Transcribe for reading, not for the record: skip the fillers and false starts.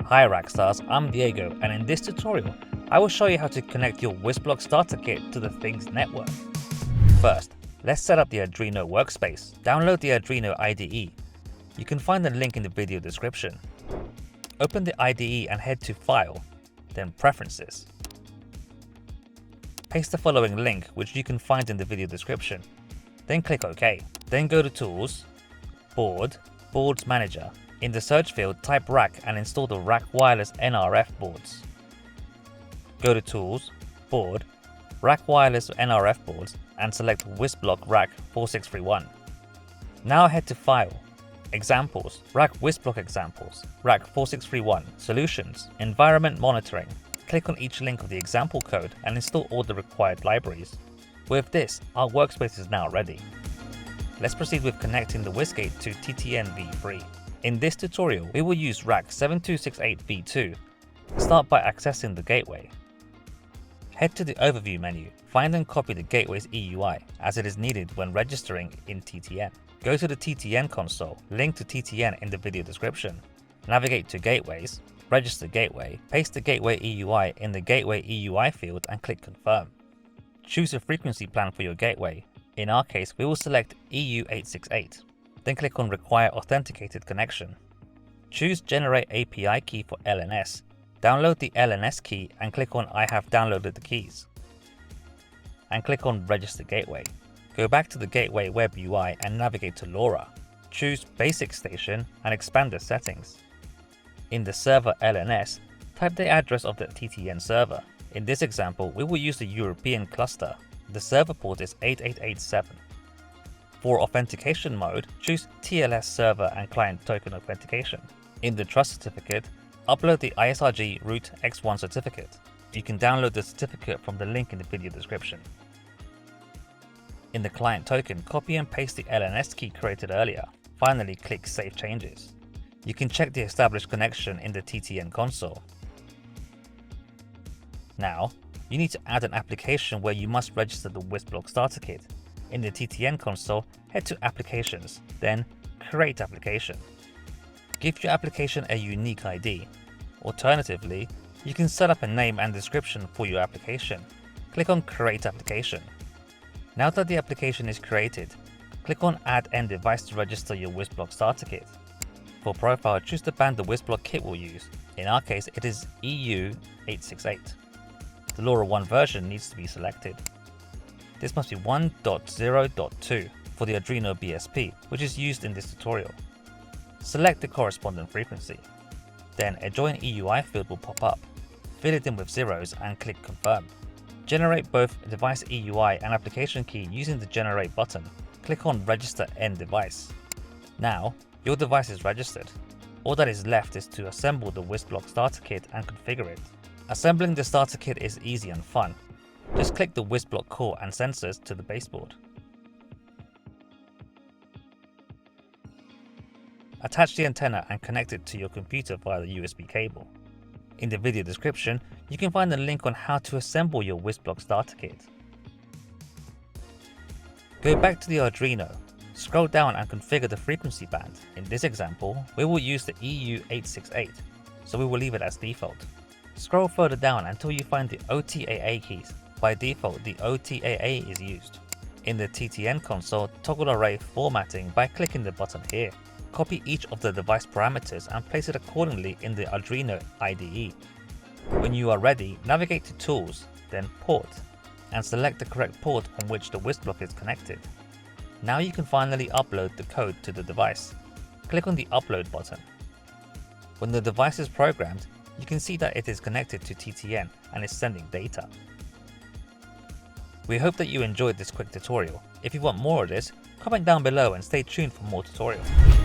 Hi Rockstars, I'm Diego, and in this tutorial, I will show you how to connect your WisBlock starter kit to the Things network. First, let's set up the Arduino workspace. Download the Arduino IDE. You can find the link in the video description. Open the IDE and head to File, then Preferences. Paste the following link, which you can find in the video description. Then click OK. Then go to Tools, Board, Boards Manager. In the search field, type RAK and install the RAKwireless NRF boards. Go to Tools, Board, RAKwireless NRF boards and select WisBlock RAK 4631. Now head to File, Examples, RAKWisBlock Examples, RAK 4631, Solutions, Environment Monitoring. Click on each link of the example code and install all the required libraries. With this, our workspace is now ready. Let's proceed with connecting the WisGate to TTN v3. In this tutorial, we will use RAK 7268v2. Start by accessing the gateway. Head to the Overview menu, find and copy the gateway's EUI as it is needed when registering in TTN. Go to the TTN console, link to TTN in the video description. Navigate to Gateways, register gateway, paste the gateway EUI in the gateway EUI field and click Confirm. Choose a frequency plan for your gateway. In our case, we will select EU868. Then click on Require Authenticated Connection. Choose Generate API Key for LNS. Download the LNS key and click on I have downloaded the keys. And click on Register Gateway. Go back to the Gateway Web UI and navigate to LoRa. Choose Basic Station and expand the settings. In the server LNS, type the address of the TTN server. In this example, we will use the European cluster. The server port is 8887. For authentication mode, choose TLS server and client token authentication. In the trust certificate, upload the ISRG root X1 certificate. You can download the certificate from the link in the video description. In the client token, copy and paste the LNS key created earlier. Finally, click Save Changes. You can check the established connection in the TTN console. Now, you need to add an application where you must register the WisBlock starter kit. In the TTN console, head to Applications, then Create Application. Give your application a unique ID. Alternatively, you can set up a name and description for your application. Click on Create Application. Now that the application is created, click on Add End Device to register your WisBlock starter kit. For profile, choose the band the WisBlock kit will use. In our case, it is EU868. The LoRaWAN version needs to be selected. This must be 1.0.2 for the Arduino BSP, which is used in this tutorial. Select the corresponding frequency. Then a Join EUI field will pop up. Fill it in with zeros and click Confirm. Generate both device EUI and application key using the Generate button. Click on Register End Device. Now, your device is registered. All that is left is to assemble the WisBlock starter kit and configure it. Assembling the starter kit is easy and fun. Just click the WisBlock core and sensors to the baseboard. Attach the antenna and connect it to your computer via the USB cable. In the video description, you can find a link on how to assemble your WisBlock starter kit. Go back to the Arduino, scroll down and configure the frequency band. In this example, we will use the EU868, so we will leave it as default. Scroll further down until you find the OTAA keys. By default, the OTAA is used. In the TTN console, toggle array formatting by clicking the button here. Copy each of the device parameters and place it accordingly in the Arduino IDE. When you are ready, navigate to Tools, then Port, and select the correct port on which the WisBlock is connected. Now you can finally upload the code to the device. Click on the Upload button. When the device is programmed, you can see that it is connected to TTN and is sending data. We hope that you enjoyed this quick tutorial. If you want more of this, comment down below and stay tuned for more tutorials.